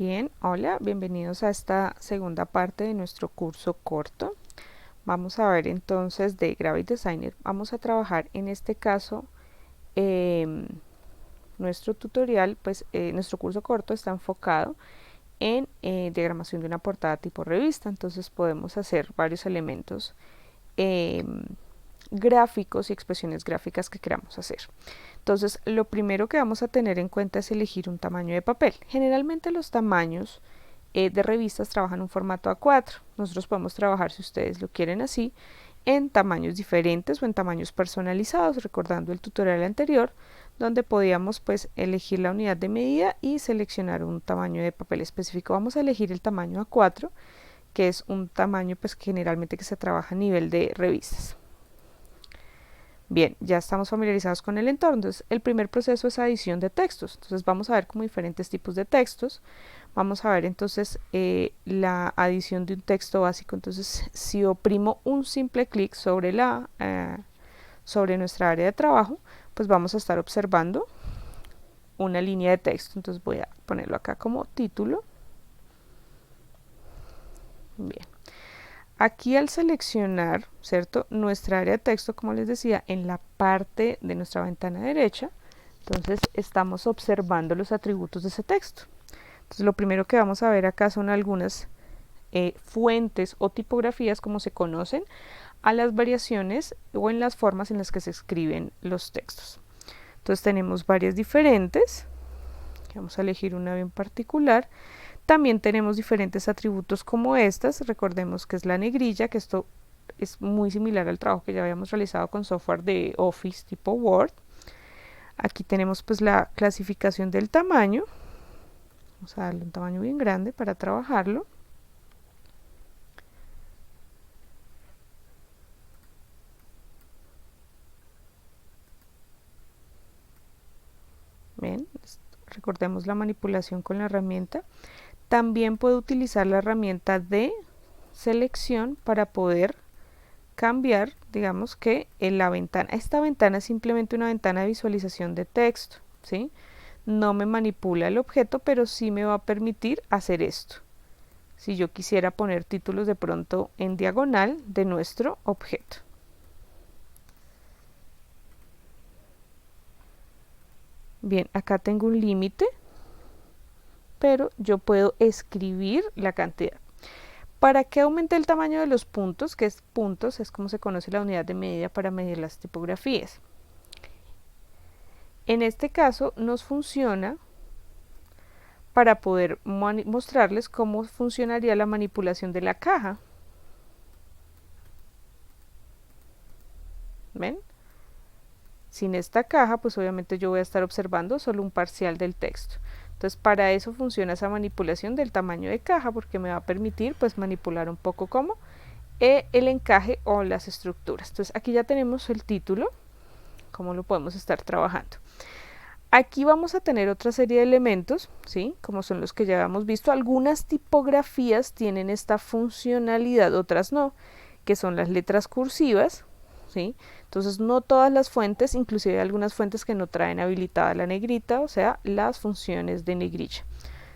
Bien, hola, bienvenidos a esta segunda parte de nuestro curso corto. Vamos a ver entonces de Graphic Designer. Vamos a trabajar en este caso nuestro tutorial, nuestro curso corto está enfocado en diagramación de una portada tipo revista. Entonces podemos hacer varios elementos gráficos y expresiones gráficas que queramos hacer. Entonces, lo primero que vamos a tener en cuenta es elegir un tamaño de papel. Generalmente los tamaños de revistas trabajan en un formato A4. Nosotros podemos trabajar, si ustedes lo quieren así, en tamaños diferentes o en tamaños personalizados, recordando el tutorial anterior, donde podíamos elegir la unidad de medida y seleccionar un tamaño de papel específico. Vamos a elegir el tamaño A4, que es un tamaño generalmente que se trabaja a nivel de revistas. Bien, ya estamos familiarizados con el entorno. Entonces, el primer proceso es adición de textos. Entonces, vamos a ver como diferentes tipos de textos. Vamos a ver entonces la adición de un texto básico. Entonces, si oprimo un simple clic sobre sobre nuestra área de trabajo, pues vamos a estar observando una línea de texto. Entonces, voy a ponerlo acá como título. Bien. Aquí al seleccionar, ¿cierto?, nuestra área de texto, como les decía, en la parte de nuestra ventana derecha, entonces estamos observando los atributos de ese texto. Entonces lo primero que vamos a ver acá son algunas fuentes o tipografías, como se conocen, a las variaciones o en las formas en las que se escriben los textos. Entonces tenemos varias diferentes. Vamos a elegir una bien particular. También tenemos diferentes atributos como estas. Recordemos que es la negrilla, que esto es muy similar al trabajo que ya habíamos realizado con software de Office tipo Word. Aquí tenemos pues la clasificación del tamaño. Vamos a darle un tamaño bien grande para trabajarlo. Bien, recordemos la manipulación con la herramienta. También puedo utilizar la herramienta de selección para poder cambiar, digamos que en la ventana. Esta ventana es simplemente una ventana de visualización de texto, ¿sí? No me manipula el objeto, pero sí me va a permitir hacer esto. Si yo quisiera poner títulos de pronto en diagonal de nuestro objeto. Bien, acá tengo un límite, pero yo puedo escribir la cantidad. ¿Para qué aumente el tamaño de los puntos? Que es puntos, es como se conoce la unidad de medida para medir las tipografías. En este caso nos funciona para poder mostrarles cómo funcionaría la manipulación de la caja. ¿Ven? Sin esta caja, pues obviamente yo voy a estar observando solo un parcial del texto. Entonces, para eso funciona esa manipulación del tamaño de caja, porque me va a permitir pues manipular un poco como el encaje o las estructuras. Entonces, aquí ya tenemos el título, cómo lo podemos estar trabajando. Aquí vamos a tener otra serie de elementos, ¿sí?, como son los que ya hemos visto. Algunas tipografías tienen esta funcionalidad, otras no, que son las letras cursivas, ¿sí? Entonces no todas las fuentes, inclusive hay algunas fuentes que no traen habilitada la negrita, o sea, las funciones de negrilla.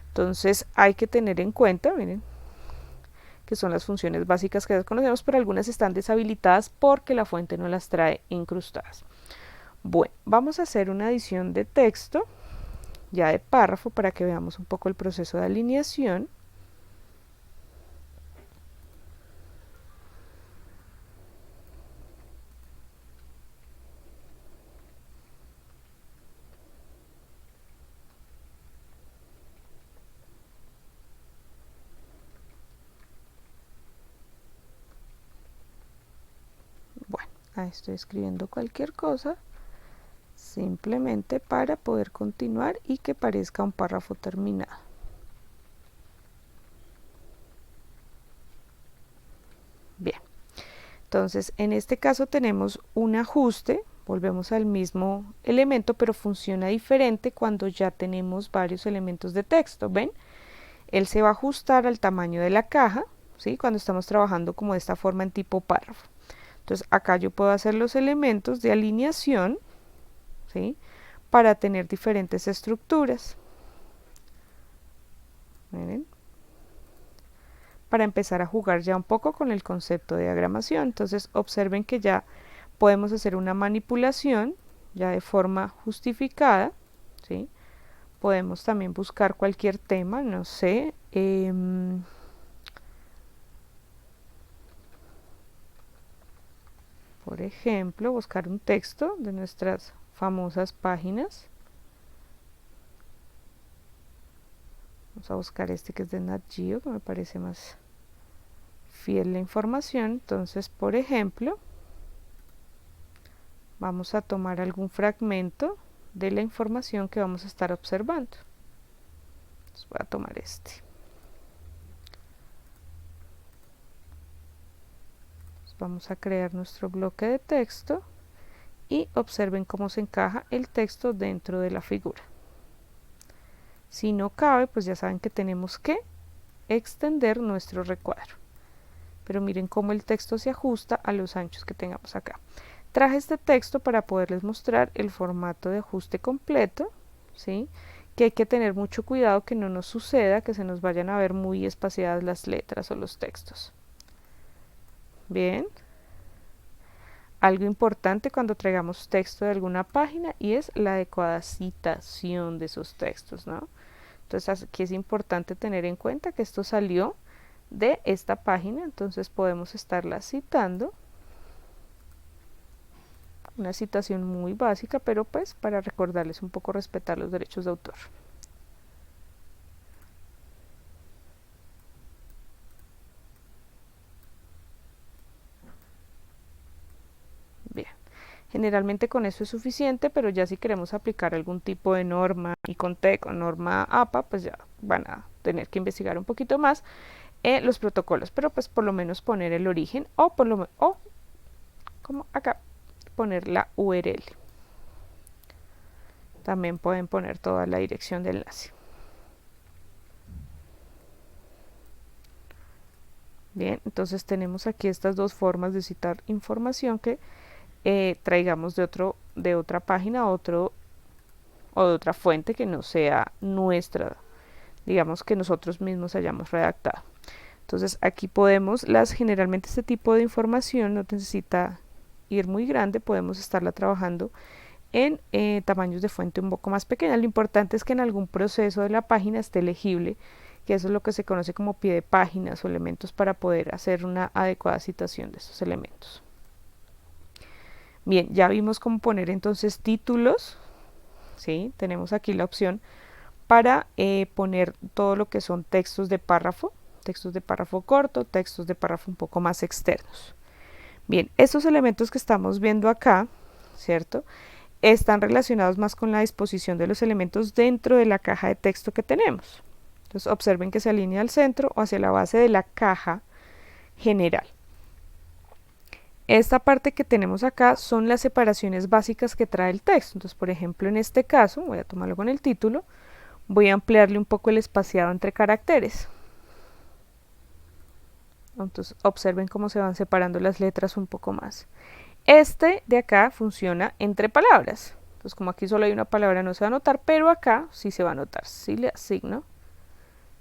Entonces hay que tener en cuenta, miren, que son las funciones básicas que conocemos, pero algunas están deshabilitadas porque la fuente no las trae incrustadas. Bueno, vamos a hacer una adición de texto, ya de párrafo, para que veamos un poco el proceso de alineación. Bueno, ahí estoy escribiendo cualquier cosa, simplemente para poder continuar y que parezca un párrafo terminado. Bien, entonces en este caso tenemos un ajuste, volvemos al mismo elemento, pero funciona diferente cuando ya tenemos varios elementos de texto. ¿Ven? Él se va a ajustar al tamaño de la caja, ¿sí?, cuando estamos trabajando como de esta forma en tipo párrafo. Entonces acá yo puedo hacer los elementos de alineación, ¿sí?, para tener diferentes estructuras. Miren, para empezar a jugar ya un poco con el concepto de diagramación. Entonces observen que ya podemos hacer una manipulación ya de forma justificada, ¿sí? Podemos también buscar cualquier tema, no sé, por ejemplo, buscar un texto de nuestras famosas páginas. Vamos a buscar este que es de Nat Geo, que me parece más fiel la información. Entonces, por ejemplo, vamos a tomar algún fragmento de la información que vamos a estar observando. Entonces, voy a tomar este. Entonces, vamos a crear nuestro bloque de texto y observen cómo se encaja el texto dentro de la figura. Si no cabe, pues ya saben que tenemos que extender nuestro recuadro. Pero miren cómo el texto se ajusta a los anchos que tengamos acá. Traje este texto para poderles mostrar el formato de ajuste completo, ¿sí? Que hay que tener mucho cuidado que no nos suceda que se nos vayan a ver muy espaciadas las letras o los textos. Bien. Algo importante cuando traigamos texto de alguna página y es la adecuada citación de esos textos, ¿no? Entonces aquí es importante tener en cuenta que esto salió de esta página, entonces podemos estarla citando. Una citación muy básica, pero pues para recordarles un poco respetar los derechos de autor. Bien, generalmente con eso es suficiente, pero ya si queremos aplicar algún tipo de norma ICONTEC o norma APA, pues ya van a tener que investigar un poquito más los protocolos, pero pues por lo menos poner el origen o por lo o como acá poner la URL. También pueden poner toda la dirección de enlace. Bien, entonces tenemos aquí estas dos formas de citar información que traigamos de otra página o de otra fuente que no sea nuestra, digamos que nosotros mismos hayamos redactado. Entonces aquí podemos, generalmente este tipo de información no necesita ir muy grande, podemos estarla trabajando en tamaños de fuente un poco más pequeños. Lo importante es que en algún proceso de la página esté legible, que eso es lo que se conoce como pie de páginas o elementos para poder hacer una adecuada citación de estos elementos. Bien, ya vimos cómo poner entonces títulos, ¿sí? Tenemos aquí la opción para poner todo lo que son textos de párrafo corto, textos de párrafo un poco más externos. Bien, estos elementos que estamos viendo acá, ¿cierto? Están relacionados más con la disposición de los elementos dentro de la caja de texto que tenemos. Entonces observen que se alinea al centro o hacia la base de la caja general. Esta parte que tenemos acá son las separaciones básicas que trae el texto. Entonces, por ejemplo, en este caso, voy a tomarlo con el título, voy a ampliarle un poco el espaciado entre caracteres. Entonces, observen cómo se van separando las letras un poco más. Este de acá funciona entre palabras. Entonces, como aquí solo hay una palabra, no se va a notar, pero acá sí se va a notar. Si le asigno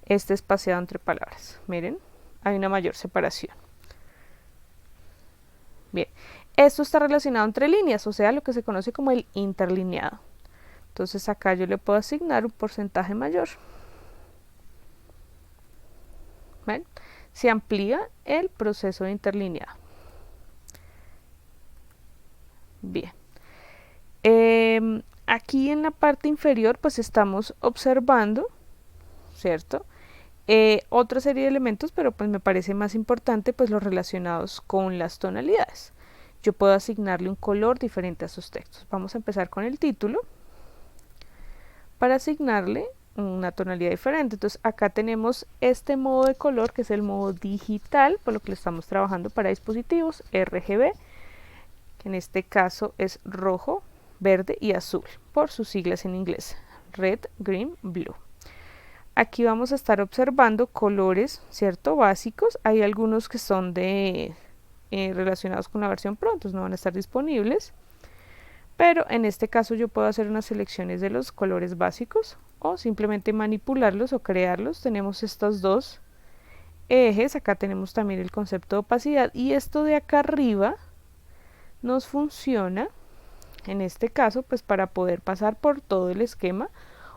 este espaciado entre palabras, miren, hay una mayor separación. Bien, esto está relacionado entre líneas, o sea, lo que se conoce como el interlineado. Entonces acá yo le puedo asignar un porcentaje mayor. ¿Ven? Se amplía el proceso de interlineado. Bien. Aquí en la parte inferior pues estamos observando, ¿cierto? Otra serie de elementos, pero pues me parece más importante pues los relacionados con las tonalidades. Yo puedo asignarle un color diferente a sus textos. Vamos a empezar con el título para asignarle una tonalidad diferente. Entonces acá tenemos este modo de color que es el modo digital, por lo que le estamos trabajando para dispositivos RGB, que en este caso es rojo, verde y azul, por sus siglas en inglés, red, green, blue. Aquí vamos a estar observando colores, ¿cierto? Básicos. Hay algunos que son relacionados con la versión Pro, entonces no van a estar disponibles. Pero en este caso yo puedo hacer unas selecciones de los colores básicos o simplemente manipularlos o crearlos. Tenemos estos dos ejes, acá tenemos también el concepto de opacidad, y esto de acá arriba nos funciona en este caso pues para poder pasar por todo el esquema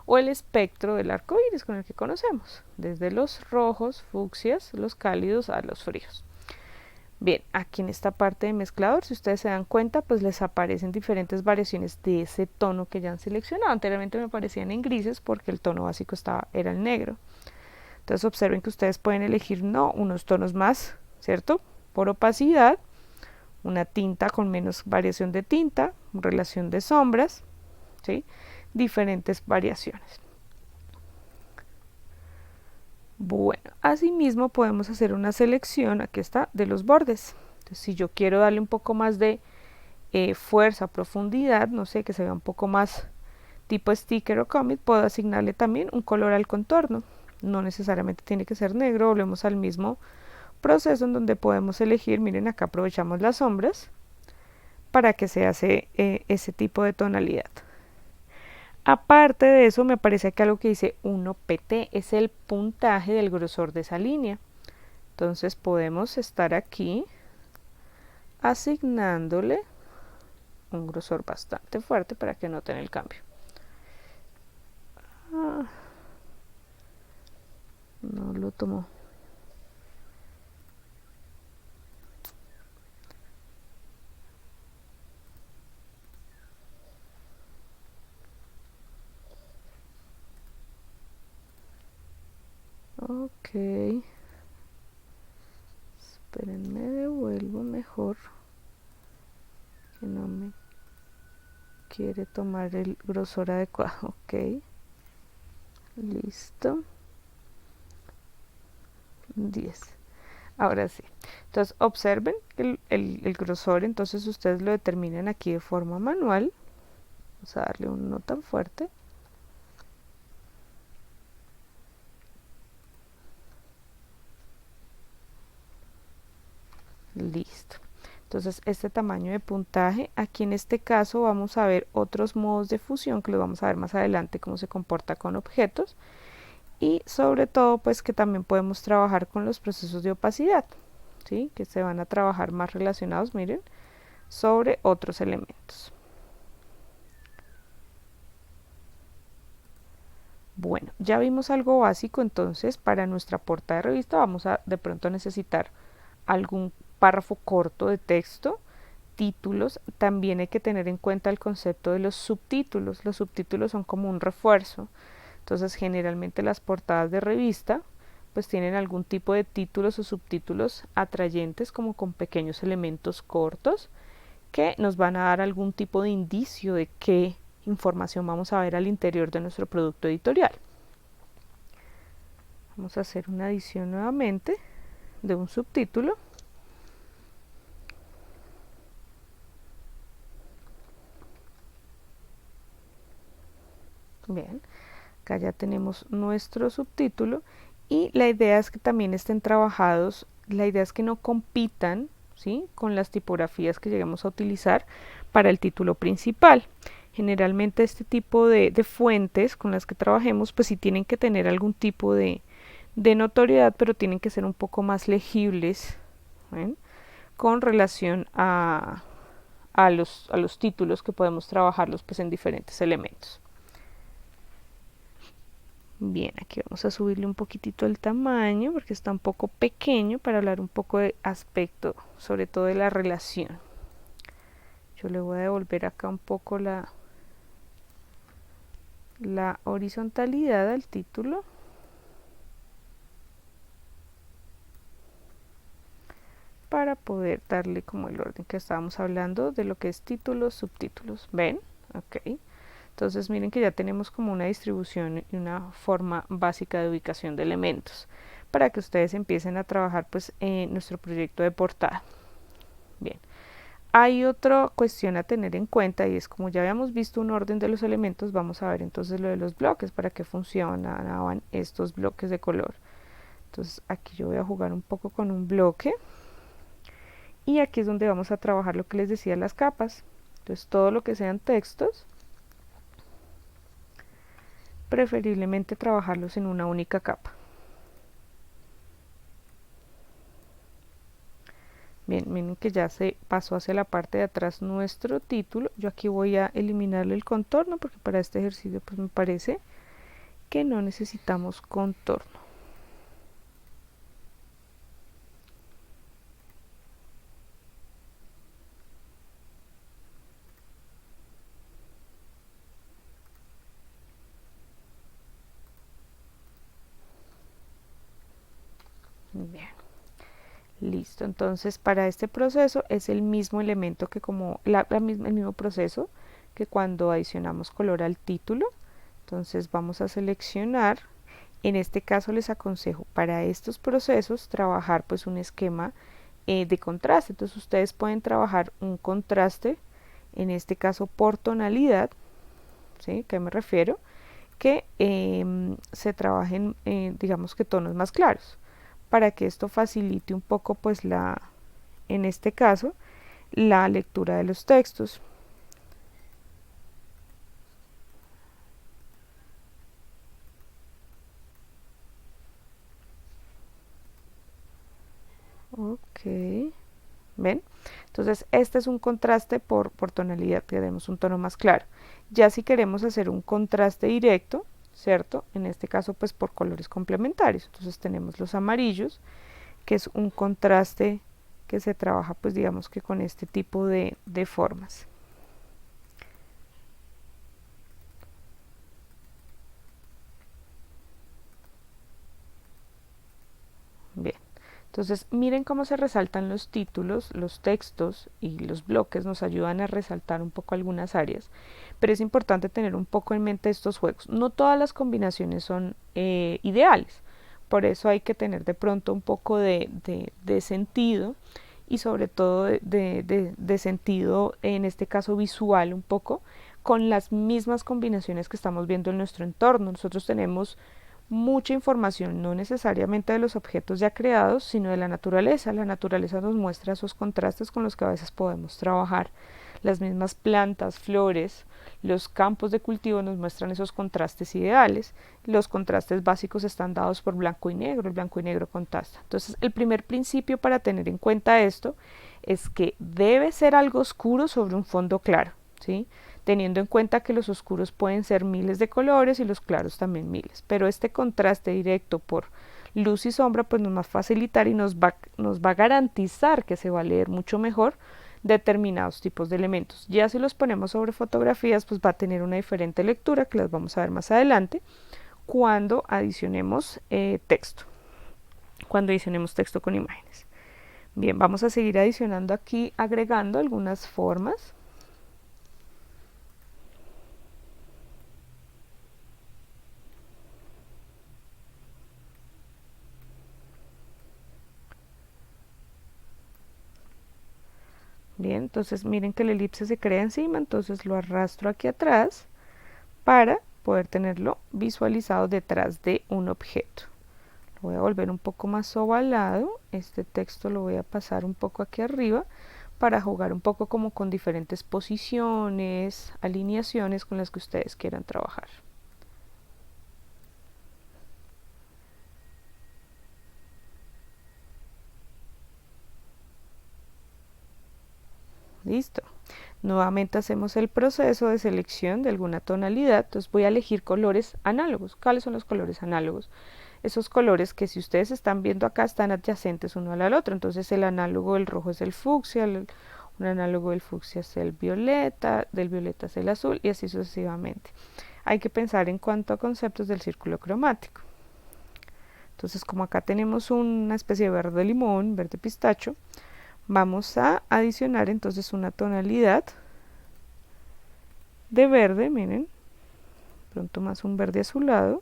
o el espectro del arco iris con el que conocemos, desde los rojos, fucsias, los cálidos a los fríos. Bien, aquí en esta parte de mezclador, si ustedes se dan cuenta, pues les aparecen diferentes variaciones de ese tono que ya han seleccionado. Anteriormente me aparecían en grises porque el tono básico era el negro. Entonces observen que ustedes pueden elegir unos tonos más, ¿cierto? Por opacidad, una tinta con menos variación de tinta, relación de sombras, ¿sí? Diferentes variaciones. Bueno, asimismo podemos hacer una selección, aquí está, de los bordes. Entonces, si yo quiero darle un poco más de fuerza, profundidad, no sé, que se vea un poco más tipo sticker o comic, puedo asignarle también un color al contorno. No necesariamente tiene que ser negro, volvemos al mismo proceso en donde podemos elegir, miren acá aprovechamos las sombras para que se hace ese tipo de tonalidad. Aparte de eso me aparece aquí algo que dice 1pt, es el puntaje del grosor de esa línea. Entonces podemos estar aquí asignándole un grosor bastante fuerte para que noten el cambio. No lo tomó. Ok. Espérenme, devuelvo mejor. Que no me quiere tomar el grosor adecuado. Ok. Listo. 10. Ahora sí. Entonces observen que el grosor, entonces ustedes lo determinan aquí de forma manual. Vamos a darle un no tan fuerte. Listo. Entonces este tamaño de puntaje, aquí en este caso vamos a ver otros modos de fusión que lo vamos a ver más adelante cómo se comporta con objetos, y sobre todo pues que también podemos trabajar con los procesos de opacidad, ¿sí? Que se van a trabajar más relacionados, miren, sobre otros elementos. Bueno, ya vimos algo básico, entonces para nuestra portada de revista vamos a de pronto necesitar algún párrafo corto de texto, títulos. También hay que tener en cuenta el concepto de los subtítulos. Los subtítulos son como un refuerzo. Entonces generalmente las portadas de revista pues tienen algún tipo de títulos o subtítulos atrayentes, como con pequeños elementos cortos que nos van a dar algún tipo de indicio de qué información vamos a ver al interior de nuestro producto editorial. Vamos a hacer una adición nuevamente de un subtítulo. Bien, acá ya tenemos nuestro subtítulo, y la idea es que también estén trabajados, la idea es que no compitan, ¿sí?, con las tipografías que lleguemos a utilizar para el título principal. Generalmente este tipo de fuentes con las que trabajemos pues sí tienen que tener algún tipo de notoriedad, pero tienen que ser un poco más legibles, ¿ven?, con relación a los títulos que podemos trabajarlos pues en diferentes elementos. Bien, aquí vamos a subirle un poquitito el tamaño porque está un poco pequeño para hablar un poco de aspecto, sobre todo de la relación. Yo le voy a devolver acá un poco la horizontalidad al título. Para poder darle como el orden que estábamos hablando de lo que es títulos, subtítulos. ¿Ven? Ok. Entonces miren que ya tenemos como una distribución y una forma básica de ubicación de elementos para que ustedes empiecen a trabajar pues en nuestro proyecto de portada. Bien, hay otra cuestión a tener en cuenta, y es como ya habíamos visto un orden de los elementos, vamos a ver entonces lo de los bloques, para qué funcionaban estos bloques de color. Entonces aquí yo voy a jugar un poco con un bloque, y aquí es donde vamos a trabajar lo que les decía, las capas. Entonces todo lo que sean textos preferiblemente trabajarlos en una única capa. Bien, miren que ya se pasó hacia la parte de atrás nuestro título. Yo aquí voy a eliminarle el contorno porque para este ejercicio pues me parece que no necesitamos contorno. Bien. Listo, entonces para este proceso es el mismo elemento que como el mismo proceso que cuando adicionamos color al título. Entonces vamos a seleccionar, en este caso les aconsejo para estos procesos trabajar pues un esquema de contraste. Entonces ustedes pueden trabajar un contraste, en este caso por tonalidad, ¿sí? ¿Qué me refiero? Que se trabajen digamos que tonos más claros, para que esto facilite un poco pues en este caso la lectura de los textos. Ok, ven, entonces este es un contraste por tonalidad, tenemos un tono más claro. Ya si queremos hacer un contraste directo, cierto, en este caso pues por colores complementarios, entonces tenemos los amarillos, que es un contraste que se trabaja pues digamos que con este tipo de formas. Bien, entonces miren cómo se resaltan los títulos, los textos y los bloques nos ayudan a resaltar un poco algunas áreas, pero es importante tener un poco en mente estos juegos. No todas las combinaciones son ideales, por eso hay que tener de pronto un poco de sentido y sobre todo de sentido, en este caso visual un poco, con las mismas combinaciones que estamos viendo en nuestro entorno. Nosotros tenemos mucha información, no necesariamente de los objetos ya creados, sino de la naturaleza. La naturaleza nos muestra esos contrastes con los que a veces podemos trabajar. Las mismas plantas, flores, los campos de cultivo nos muestran esos contrastes ideales. Los contrastes básicos están dados por blanco y negro, el blanco y negro contrasta. Entonces, el primer principio para tener en cuenta esto es que debe ser algo oscuro sobre un fondo claro, ¿sí? Teniendo en cuenta que los oscuros pueden ser miles de colores y los claros también miles, pero este contraste directo por luz y sombra pues nos va a facilitar y nos va a garantizar que se va a leer mucho mejor determinados tipos de elementos. Ya si los ponemos sobre fotografías pues va a tener una diferente lectura que las vamos a ver más adelante cuando adicionemos texto, cuando adicionemos texto con imágenes. Bien, vamos a seguir adicionando aquí, agregando algunas formas. Bien, entonces miren que el elipse se crea encima, entonces lo arrastro aquí atrás para poder tenerlo visualizado detrás de un objeto. Lo voy a volver un poco más ovalado, este texto lo voy a pasar un poco aquí arriba para jugar un poco como con diferentes posiciones, alineaciones con las que ustedes quieran trabajar. Listo. Nuevamente hacemos el proceso de selección de alguna tonalidad, entonces voy a elegir colores análogos. ¿Cuáles son los colores análogos? Esos colores que si ustedes están viendo acá están adyacentes uno al otro, entonces el análogo del rojo es el fucsia, un análogo del fucsia es el violeta, del violeta es el azul y así sucesivamente. Hay que pensar en cuanto a conceptos del círculo cromático. Entonces como acá tenemos una especie de verde limón, verde pistacho, vamos a adicionar entonces una tonalidad de verde, miren, pronto más un verde azulado.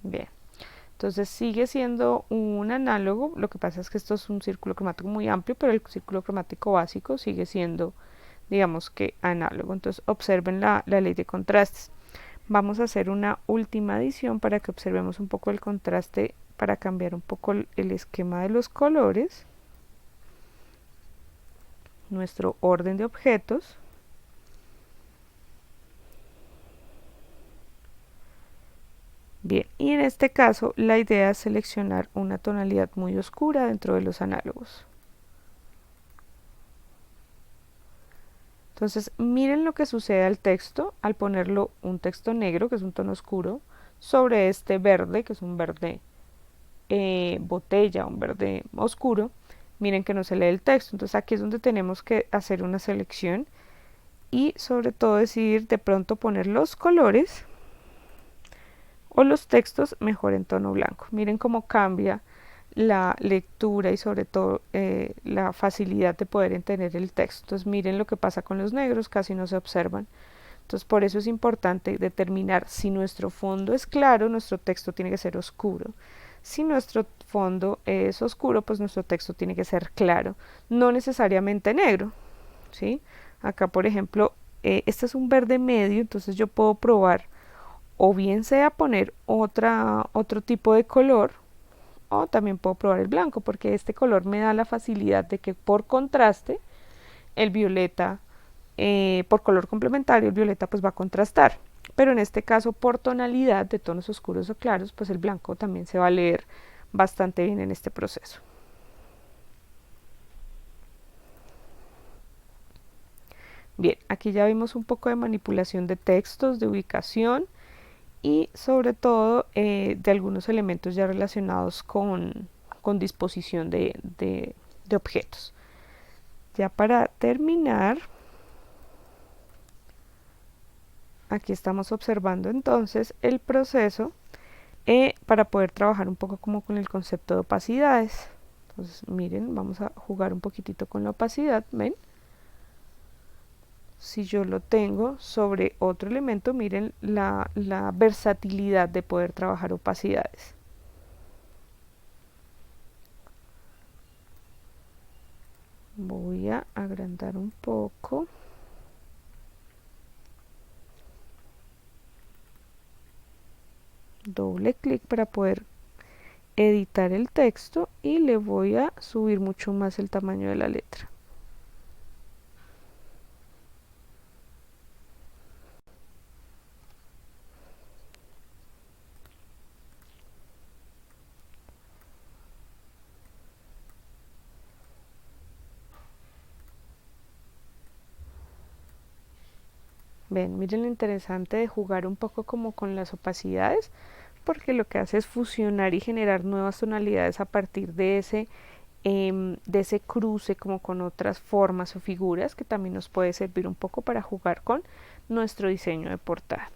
Bien, entonces sigue siendo un análogo, lo que pasa es que esto es un círculo cromático muy amplio, pero el círculo cromático básico sigue siendo digamos que análogo. Entonces observen la ley de contrastes. Vamos a hacer una última adición para que observemos un poco el contraste, para cambiar un poco el esquema de los colores, nuestro orden de objetos. Bien, y en este caso la idea es seleccionar una tonalidad muy oscura dentro de los análogos. Entonces miren lo que sucede al texto al ponerlo un texto negro, que es un tono oscuro, sobre este verde, que es un verde botella, un verde oscuro. Miren que no se lee el texto. Entonces aquí es donde tenemos que hacer una selección y sobre todo decidir de pronto poner los colores o los textos mejor en tono blanco. Miren cómo cambia la lectura y sobre todo la facilidad de poder entender el texto. Entonces miren lo que pasa con los negros, casi no se observan. Entonces por eso es importante determinar si nuestro fondo es claro, nuestro texto tiene que ser oscuro. Si nuestro fondo es oscuro, pues nuestro texto tiene que ser claro, no necesariamente negro, ¿sí? Acá por ejemplo, este es un verde medio, entonces yo puedo probar o bien sea poner otro tipo de color, o también puedo probar el blanco, porque este color me da la facilidad de que por contraste el violeta, por color complementario, el violeta pues va a contrastar. Pero en este caso, por tonalidad de tonos oscuros o claros, pues el blanco también se va a leer bastante bien en este proceso. Bien, aquí ya vimos un poco de manipulación de textos, de ubicación y sobre todo de algunos elementos ya relacionados con disposición de objetos. Ya para terminar, aquí estamos observando entonces el proceso para poder trabajar un poco como con el concepto de opacidades. Entonces miren, vamos a jugar un poquitito con la opacidad, ¿ven? Si yo lo tengo sobre otro elemento, miren la versatilidad de poder trabajar opacidades. Voy a agrandar un poco. Doble clic para poder editar el texto y le voy a subir mucho más el tamaño de la letra. Ven, miren lo interesante de jugar un poco como con las opacidades, porque lo que hace es fusionar y generar nuevas tonalidades a partir de ese cruce como con otras formas o figuras, que también nos puede servir un poco para jugar con nuestro diseño de portada.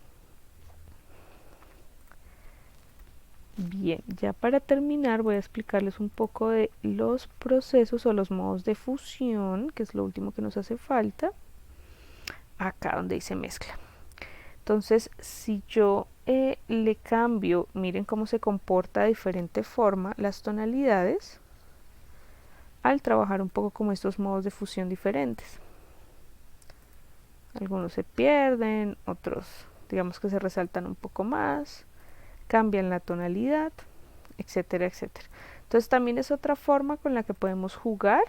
Bien, ya para terminar voy a explicarles un poco de los procesos o los modos de fusión, que es lo último que nos hace falta, acá donde dice mezcla. Entonces, si yo le cambio, miren cómo se comporta de diferente forma las tonalidades al trabajar un poco como estos modos de fusión diferentes. Algunos se pierden, otros digamos que se resaltan un poco más, cambian la tonalidad, etcétera, etcétera. Entonces también es otra forma con la que podemos jugar,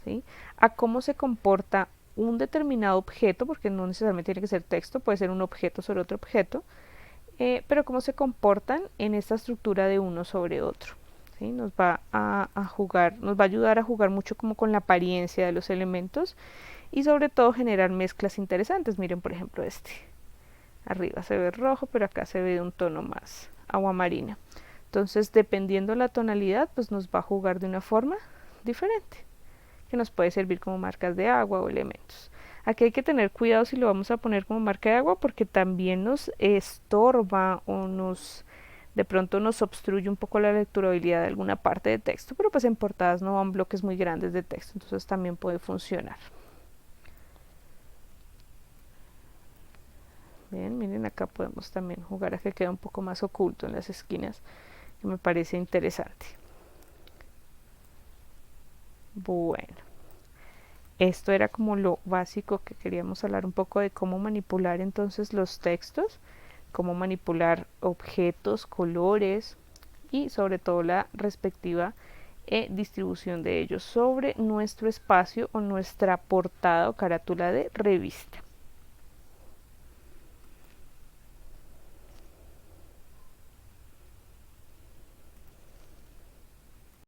¿sí?, a cómo se comporta un determinado objeto, porque no necesariamente tiene que ser texto, puede ser un objeto sobre otro objeto, pero cómo se comportan en esta estructura de uno sobre otro. ¿Sí? Nos va a jugar, nos va a ayudar a jugar mucho como con la apariencia de los elementos y sobre todo generar mezclas interesantes. Miren por ejemplo este, arriba se ve rojo, pero acá se ve de un tono más agua marina. Entonces dependiendo la tonalidad, pues nos va a jugar de una forma diferente, que nos puede servir como marcas de agua o elementos. Aquí hay que tener cuidado si lo vamos a poner como marca de agua, porque también nos estorba o de pronto nos obstruye un poco la lecturabilidad de alguna parte de texto, pero pues en portadas no van bloques muy grandes de texto, entonces también puede funcionar. Bien, miren acá podemos también jugar a que quede un poco más oculto en las esquinas, que me parece interesante. Bueno, Esto era como lo básico que queríamos hablar un poco de cómo manipular entonces los textos, cómo manipular objetos, colores y sobre todo la respectiva distribución de ellos sobre nuestro espacio o nuestra portada o carátula de revista.